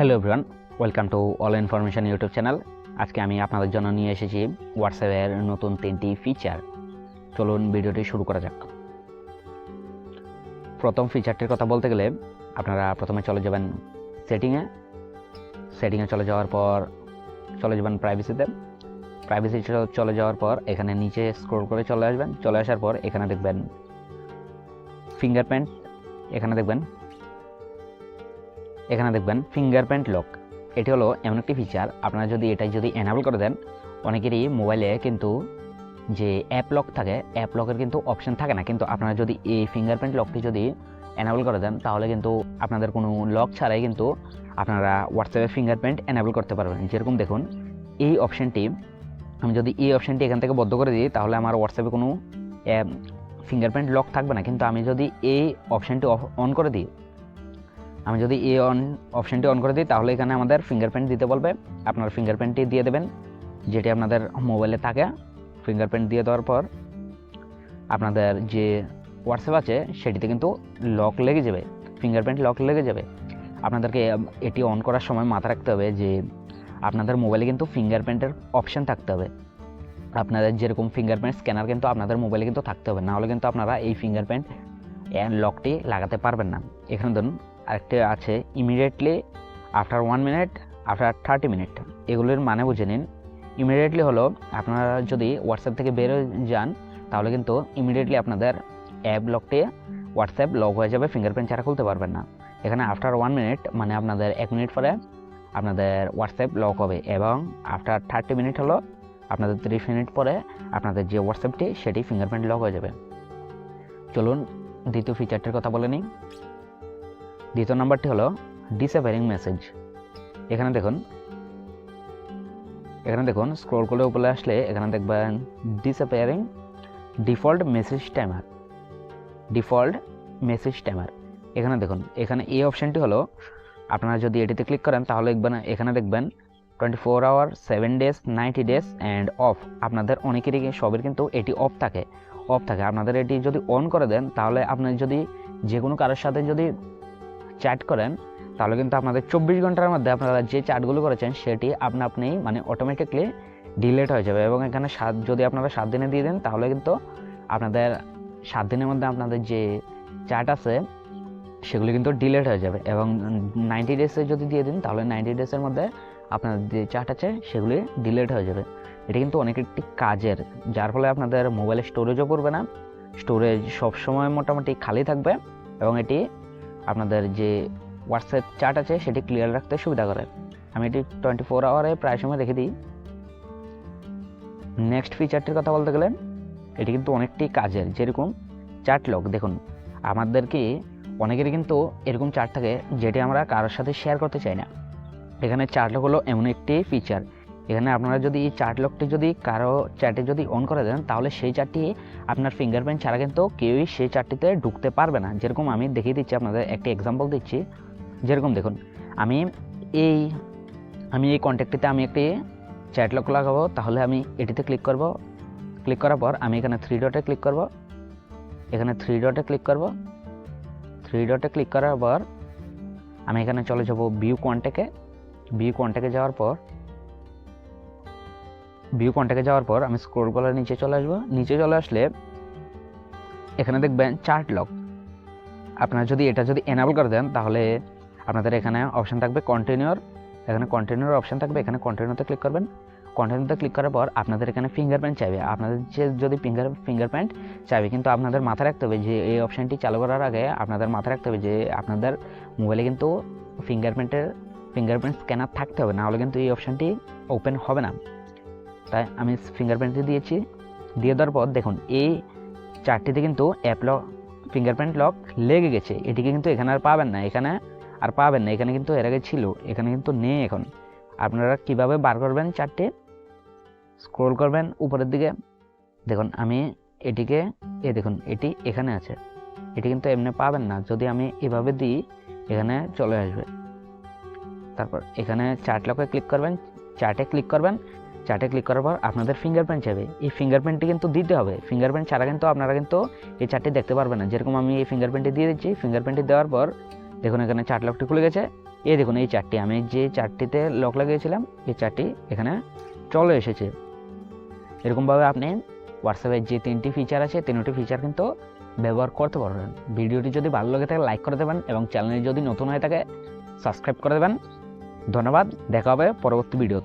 Hello everyone, welcome to all information YouTube channel. আজকে আমি আপনাদের জন্য নিয়ে এসেছি হোয়াটসঅ্যাপের নতুন 3টি ফিচার। চলুন ভিডিওটি শুরু করা যাক। প্রথম ফিচারটির কথা বলতে গেলে আপনারা প্রথমে চলে যাবেন সেটিংয়ে চলে যাওয়ার পর চলে যাবেন প্রাইভেসি চলে যাওয়ার পর এখানে নিচে স্ক্রল করে চলে আসার পর এখানে দেখবেন ফিঙ্গারপ্রিন্ট, এখানে দেখবেন ফিঙ্গারপ্রিন্ট লক। এটি হলো এমন একটি ফিচার, আপনারা যদি এনেবল করে দেন, অনেকেরই মোবাইলে কিন্তু যে অ্যাপ লক থাকে, অ্যাপ লকের কিন্তু অপশন থাকে না, কিন্তু আপনারা যদি এই ফিঙ্গারপ্রিন্ট লকটি যদি এনেবল করে দেন তাহলে কিন্তু আপনাদের কোনো লক ছাড়াই কিন্তু আপনারা হোয়াটসঅ্যাপে ফিঙ্গারপ্রিন্ট এনেবল করতে পারবেন। যেরকম দেখুন এই অপশনটি, আমি যদি এই অপশনটি এখান থেকে বন্ধ করে দিই তাহলে আমার হোয়াটসঅ্যাপে কোনো ফিঙ্গারপ্রিন্ট লক থাকবে না, কিন্তু আমি যদি এই অপশনটি অন করে দিই অপশনটি অন করে দিই তাহলে এখানে আমাদের ফিঙ্গারপ্রিন্ট দিতে বলবে। আপনারা ফিঙ্গারপ্রিন্টটি দিয়ে দেবেন যেটি আপনাদের মোবাইলে থাকে। ফিঙ্গারপ্রিন্ট দিয়ে দেওয়ার পর আপনাদের যে হোয়াটসঅ্যাপ আছে সেটিতে কিন্তু লক লেগে যাবে, ফিঙ্গারপ্রিন্ট লক লেগে যাবে। আপনাদেরকে এটি অন করার সময় মাথায় রাখতে হবে যে আপনাদের মোবাইলে কিন্তু ফিঙ্গারপ্রিন্টের অপশন থাকতে হবে। আপনাদের যেরকম ফিঙ্গারপ্রিন্ট স্ক্যানার কিন্তু আপনাদের মোবাইলে কিন্তু থাকতে হবে, না হলে কিন্তু আপনারা এই ফিঙ্গারপ্রিন্ট লকটি লাগাতে পারবেন না। এখানে ধরুন আরেকটি আছে immediately after 1 minute, after 30 minute. এগুলোর মানে বুঝে নিন। ইমিডিয়েটলি হলো আপনারা যদি হোয়াটসঅ্যাপ থেকে বের হয়ে যান তাহলে কিন্তু ইমিডিয়েটলি আপনাদের অ্যাপ লকটি হোয়াটসঅ্যাপ লক হয়ে যাবে, ফিঙ্গারপ্রিন্ট ছাড়া খুলতে পারবেন না। এখানে আফটার 1 মিনিট মানে আপনাদের 1 মিনিট পরে আপনাদের হোয়াটসঅ্যাপ লক হবে, এবং আফটার 30 মিনিট হলো আপনাদের 30 মিনিট পরে আপনাদের যে হোয়াটসঅ্যাপটি সেটি ফিঙ্গারপ্রিন্ট লক হয়ে যাবে। চলুন দ্বিতীয় ফিচারটির কথা বলে নিই। দ্বিতীয় নাম্বারটি হলো ডিসঅ্যাপিয়ারিং মেসেজ। এখানে দেখুন স্ক্রল করে উপরে আসলে এখানে দেখবেন ডিসঅ্যাপিয়ারিং ডিফল্ট মেসেজ টাইমার। এখানে দেখুন, এখানে এই অপশনটি হলো আপনারা যদি এটিতে ক্লিক করেন তাহলে এখানে দেখবেন 24 hour, 7 days, 90 days and off. আপনাদের অনেকেরই সবের কিন্তু এটি অফ থাকে। আপনাদের এটি যদি অন করে দেন তাহলে আপনার যদি যে কোনো কারোর সাথে যদি চ্যাট করেন তাহলে কিন্তু আপনাদের 24 ঘন্টার মধ্যে আপনারা যে চ্যাটগুলো করেছেন সেটি আপনি মানে অটোমেটিকলি ডিলিট হয়ে যাবে। এবং এখানে যদি আপনারা 7 দিনে দিয়ে দেন তাহলে কিন্তু আপনাদের 7 দিনের মধ্যে আপনাদের যে চ্যাট আছে সেগুলি কিন্তু ডিলিট হয়ে যাবে। এবং 90 ডেজে যদি দিয়ে দিন তাহলে 90 ডেজের মধ্যে আপনাদের যে চ্যাট আছে সেগুলি ডিলিট হয়ে যাবে। এটা কিন্তু অনেক একটি কাজের, যার ফলে আপনাদের মোবাইলে স্টোরেজও পড়বে না, স্টোরেজ সবসময় মোটামুটি খালি থাকবে, এবং এটি আপনাদের যে হোয়াটসঅ্যাপ চ্যাট আছে সেটি ক্লিয়ার রাখতে সুবিধা করে। আমি এটি 24 আওয়ারে প্রায় সময় রেখে দিই। নেক্সট ফিচারটির কথা বলতে গেলে এটি কিন্তু অনেকটি কাজের, যেরকম চ্যাট লক। দেখুন আমাদেরকে অনেকেরই কিন্তু এরকম চ্যাট থাকে যেটি আমরা কারোর সাথে শেয়ার করতে চাই না। এখানে চ্যাট লক হলো এমন একটি ফিচার, এখানে আপনারা যদি এই চ্যাট লকটি যদি কারো চ্যাটে যদি অন করে দেন তাহলে সেই চ্যাটটি আপনার ফিঙ্গারপ্রিন্ট ছাড়া কিন্তু কেউই সেই চ্যাটটিতে ঢুকতে পারবে না। যেরকম আমি দেখিয়ে দিচ্ছি, আপনাদের একটি এক্সাম্পল দিচ্ছি। যেরকম দেখুন আমি এই কন্ট্যাক্টটিতে আমি একটি চ্যাট লক লাগাবো, তাহলে আমি এটিতে ক্লিক করার পর আমি এখানে 3 ডটে ক্লিক করব। থ্রি ডটে ক্লিক করার পর আমি এখানে চলে যাব ভিউ কন্ট্যাক্টে যাওয়ার পর আমি স্ক্রল করে নিচে চলে আসলে এখানে দেখবেন চ্যাট লক। আপনারা যদি এটা এনেবল করে দেন তাহলে আপনাদের এখানে অপশন থাকবে কন্টিনিউর, এখানে কন্টিনিউর অপশন থাকবে, এখানে কন্টিনিউতে ক্লিক করবেন। কন্টিনিউতে ক্লিক করার পর আপনাদের এখানে ফিঙ্গারপ্রিন্ট চাইবে। আপনাদের যদি ফিঙ্গারপ্রিন্ট চাইবে, কিন্তু আপনাদের মাথায় রাখতে হবে যে এই অপশনটি চালু করার আগে আপনাদের মাথায় রাখতে হবে যে আপনাদের মোবাইলে কিন্তু ফিঙ্গারপ্রিন্ট স্ক্যানার থাকতে হবে, না হলে কিন্তু এই অপশনটি ওপেন হবে না। তাই আমি ফিঙ্গারপ্রিন্টটি দিয়েছি। দিয়ে দেওয়ার পর দেখুন এই চারটিতে কিন্তু ফিঙ্গারপ্রিন্ট লক লেগে গেছে। এটিকে কিন্তু এখানে আর পাবেন না, এখানে কিন্তু এর আগে ছিল, এখানে কিন্তু নেই। এখন আপনারা কিভাবে বার করবেন চারটি, স্ক্রল করবেন উপরের দিকে, দেখুন আমি এটিকে দেখুন এটি এখানে আছে, এটি কিন্তু এমনি পাবেন না। যদি আমি এভাবে দিই এখানে চলে আসবে। তারপর এখানে চ্যাট লকে ক্লিক করবেন, চ্যাটে ক্লিক করার পর আপনাদের ফিঙ্গারপ্রিন্ট চাইবে। এই ফিঙ্গারপ্রিন্টটি কিন্তু দিতে হবে, ফিঙ্গারপ্রিন্ট ছাড়া কিন্তু আপনারা কিন্তু এই চ্যাটটি দেখতে পারবেন না। যেরকম আমি এই ফিঙ্গারপ্রিন্টটি দিয়ে দিচ্ছি, ফিঙ্গারপ্রিন্টটি দেওয়ার পর দেখুন এখানে চ্যাট লকটি খুলে গেছে। এই দেখুন এই চারটি, আমি যে চারটিতে লক লাগিয়েছিলাম এই চারটি এখানে চলে এসেছে। এরকমভাবে আপনি হোয়াটসঅ্যাপের যে 3টি ফিচার আছে 3টি ফিচার কিন্তু ব্যবহার করতে পারবেন। ভিডিওটি যদি ভালো লাগে থাকে লাইক করে দেবেন এবং চ্যানেলে যদি নতুন হয়ে থাকে সাবস্ক্রাইব করে দেবেন। ধন্যবাদ, দেখা হবে পরবর্তী ভিডিও।